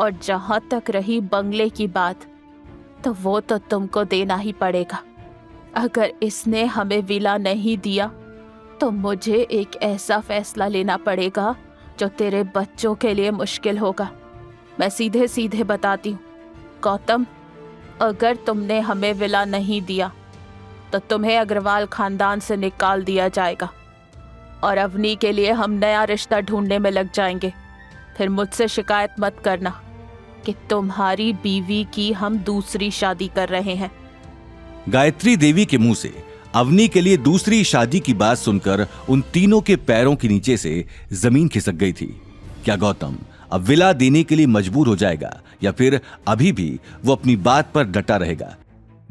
और जहां तक रही बंगले की बात, तो वो तो तुमको देना ही पड़ेगा। अगर इसने हमें विला नहीं दिया तो मुझे एक ऐसा फैसला लेना पड़ेगा जो तेरे बच्चों के लिए मुश्किल होगा। मैं सीधे सीधे बताती हूँ गौतम, अगर तुमने हमें विला नहीं दिया तो तुम्हें अग्रवाल खानदान से निकाल दिया जाएगा और अवनी के लिए हम नया रिश्ता ढूंढने में लग जाएंगे। फिर मुझसे शिकायत मत करना कि तुम्हारी बीवी की हम दूसरी शादी कर रहे हैं। गायत्री देवी के मुंह से अवनी के लिए दूसरी शादी की बात सुनकर उन तीनों के पैरों के नीचे से जमीन खिसक गई थी। क्या गौतम अब विला देने के लिए मजबूर हो जाएगा या फिर अभी भी वो अपनी बात पर डटा रहेगा?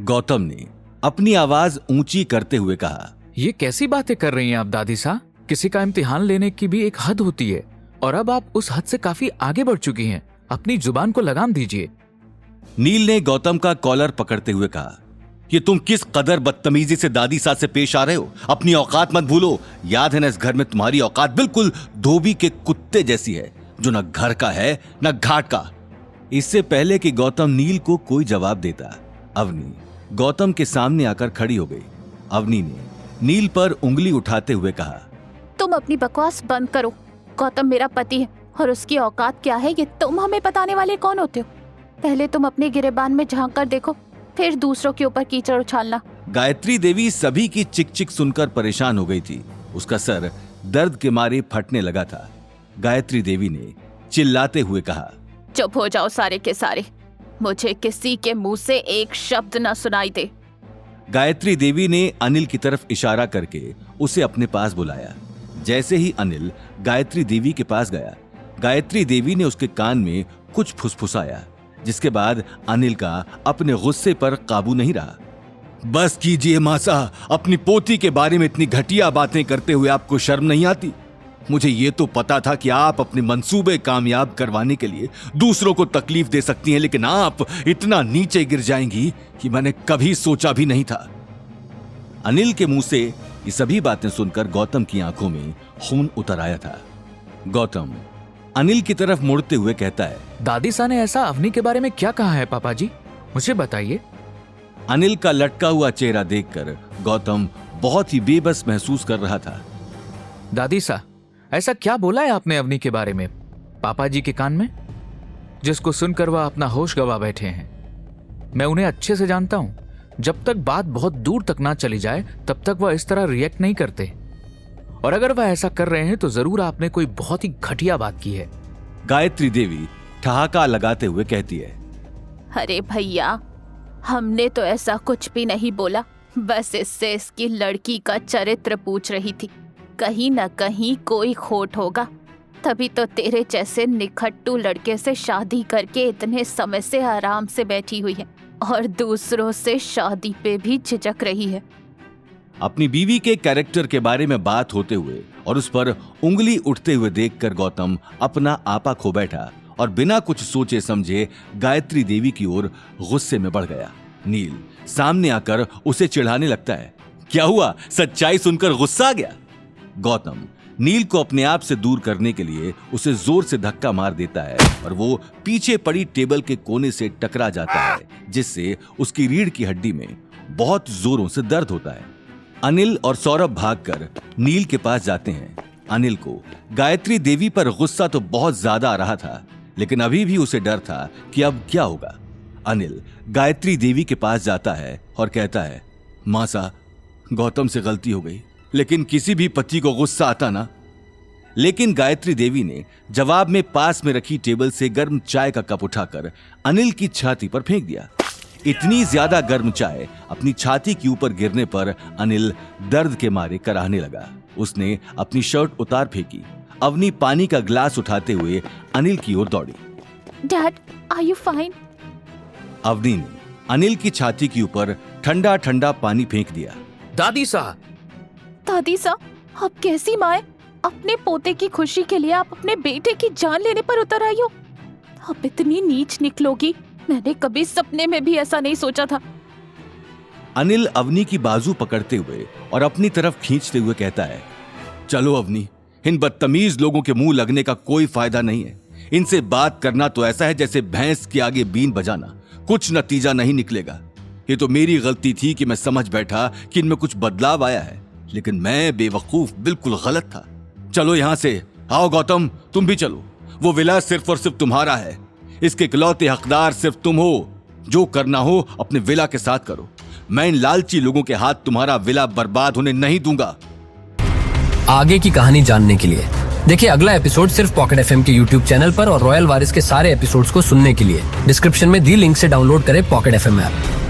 गौतम ने अपनी आवाज ऊंची करते हुए कहा, ये कैसी बातें कर रही हैं आप दादी सा? किसी का इम्तिहान लेने की भी एक हद होती है और अब आप उस हद से काफी आगे बढ़ चुकी हैं। अपनी जुबान को लगाम दीजिए। नील ने गौतम का कॉलर पकड़ते हुए कहा, ये तुम किस कदर बदतमीजी से दादी साथ से पेश आ रहे हो? अपनी औकात मत भूलो। याद है ना, इस घर में तुम्हारी औकात बिल्कुल धोबी के कुत्ते जैसी है, जो न घर का है न घाट का। इससे पहले कि गौतम नील को कोई जवाब देता, अवनी गौतम के सामने आकर खड़ी हो गई। अवनी ने नील पर उंगली उठाते हुए कहा, तुम अपनी बकवास बंद करो। गौतम मेरा पति है और उसकी औकात क्या है ये तुम हमें बताने वाले कौन होते हो? पहले तुम अपने गिरेबान में झांक कर देखो, फिर दूसरों के ऊपर कीचड़ उछालना। गायत्री देवी सभी की चिक चिक सुनकर परेशान हो गई थी। उसका सर दर्द के मारे फटने लगा था। गायत्री देवी ने चिल्लाते हुए कहा, चुप हो जाओ सारे के सारे, मुझे किसी के मुंह से एक शब्द न सुनाई दे। गायत्री देवी ने अनिल की तरफ इशारा करके उसे अपने पास बुलाया। जैसे ही अनिल गायत्री देवी के पास गया, गायत्री देवी ने उसके कान में कुछ फुसफुसाया, जिसके बाद अनिल का अपने गुस्से पर काबू नहीं रहा। बस कीजिए मासा, अपनी पोती के बारे में इतनी घटिया बातें करते हुए आपको शर्म नहीं आती? मुझे ये तो पता था कि आप अपने मंसूबे कामयाब करवाने के लिए दूसरों को तकलीफ दे सकती हैं, लेकिन आप इतना नीचे गिर जाएंगी कि मैंने कभी सोचा भी नहीं था। अनिल के मुंह से ये सभी बातें सुनकर गौतम की आंखों में खून उतर आया था। गौतम अनिल की तरफ मुड़ते हुए कहता है, दादी सा ने ऐसा अवनी के बारे में क्या कहा है पापा जी? मुझे बताइए। अनिल का लटका हुआ चेहरा देखकर गौतम बहुत ही बेबस महसूस कर रहा था। दादी सा, ऐसा क्या बोला है आपने अवनी के बारे में पापा जी के कान में, जिसको सुनकर वह अपना होश गवा बैठे हैं? मैं उन्हें अच्छे से जानता हूं। जब तक बात बहुत दूर तक ना चली जाए तब तक वह इस तरह रिएक्ट नहीं करते, और अगर वह ऐसा कर रहे हैं तो जरूर आपने कोई बहुत ही घटिया बात की है। गायत्री देवी ठहाका लगाते हुए कहती है, अरे भैया, हमने तो ऐसा कुछ भी नहीं बोला, बस इससे इसकी लड़की का चरित्र पूछ रही थी। कहीं न कहीं कोई खोट होगा, तभी तो तेरे जैसे निखट्टू लड़के से शादी करके इतने समय से आराम से बैठी हुई है और दूसरों से शादी पे भी झिझक रही है। अपनी बीवी के कैरेक्टर के बारे में बात होते हुए और उस पर उंगली उठते हुए देखकर गौतम अपना आपा खो बैठा और बिना कुछ सोचे समझे गायत्री देवी की ओर गुस्से में बढ़ गया। नील सामने आकर उसे चिढ़ाने लगता है, क्या हुआ, सच्चाई सुनकर गुस्सा आ गया? गौतम नील को अपने आप से दूर करने के लिए उसे जोर से धक्का मार देता है और वो पीछे पड़ी टेबल के कोने से टकरा जाता है, जिससे उसकी रीढ़ की हड्डी में बहुत जोरों से दर्द होता है। अनिल और सौरभ भागकर नील के पास जाते हैं। अनिल को गायत्री देवी पर गुस्सा तो बहुत ज्यादा आ रहा था, लेकिन अभी भी उसे डर था कि अब क्या होगा। अनिल गायत्री देवी के पास जाता है और कहता है, मासा, गौतम से गलती हो गई, लेकिन किसी भी पति को गुस्सा आता ना। लेकिन गायत्री देवी ने जवाब में पास में रखी टेबल से गर्म चाय का कप उठाकर अनिल की छाती पर फेंक दिया। इतनी ज्यादा गर्म चाय अपनी छाती के ऊपर गिरने पर अनिल दर्द के मारे कराहने लगा। उसने अपनी शर्ट उतार फेंकी। अवनी पानी का ग्लास उठाते हुए अनिल की ओर दौड़ी। Dad, are you fine? Avni ने अनिल की छाती के ऊपर ठंडा ठंडा पानी फेंक दिया। दादी सा, दादी सा, आप कैसी माँ है? अपने पोते की खुशी के लिए आप अपने बेटे की जान लेने पर उतर आई हो। आप इतनी नीच निकलोगी, मैंने कभी सपने में भी ऐसा नहीं सोचा था। अनिल अवनी की बाजू पकड़ते हुए और अपनी तरफ खींचते हुए कहता है, चलो अवनी, इन बदतमीज लोगों के मुंह लगने का कोई फायदा नहीं है। इनसे बात करना तो ऐसा है जैसे भैंस के आगे बीन बजाना, कुछ नतीजा नहीं निकलेगा। ये तो मेरी गलती थी कि मैं समझ बैठा कि इनमें कुछ बदलाव आया है, लेकिन मैं बेवकूफ बिल्कुल गलत था। चलो यहां से, आओ गौतम, तुम भी चलो। वो विला सिर्फ और सिर्फ तुम्हारा है, इसके इकलौते हकदार सिर्फ तुम हो। जो करना हो अपने विला के साथ करो। मैं इन लालची लोगों के हाथ तुम्हारा विला बर्बाद होने नहीं दूंगा। आगे की कहानी जानने के लिए देखिए अगला एपिसोड सिर्फ पॉकेट एफएम के यूट्यूब चैनल पर, और रॉयल वारिस के सारे एपिसोड्स को सुनने के लिए डिस्क्रिप्शन में दी लिंक से डाउनलोड करें पॉकेट एफएम ऐप।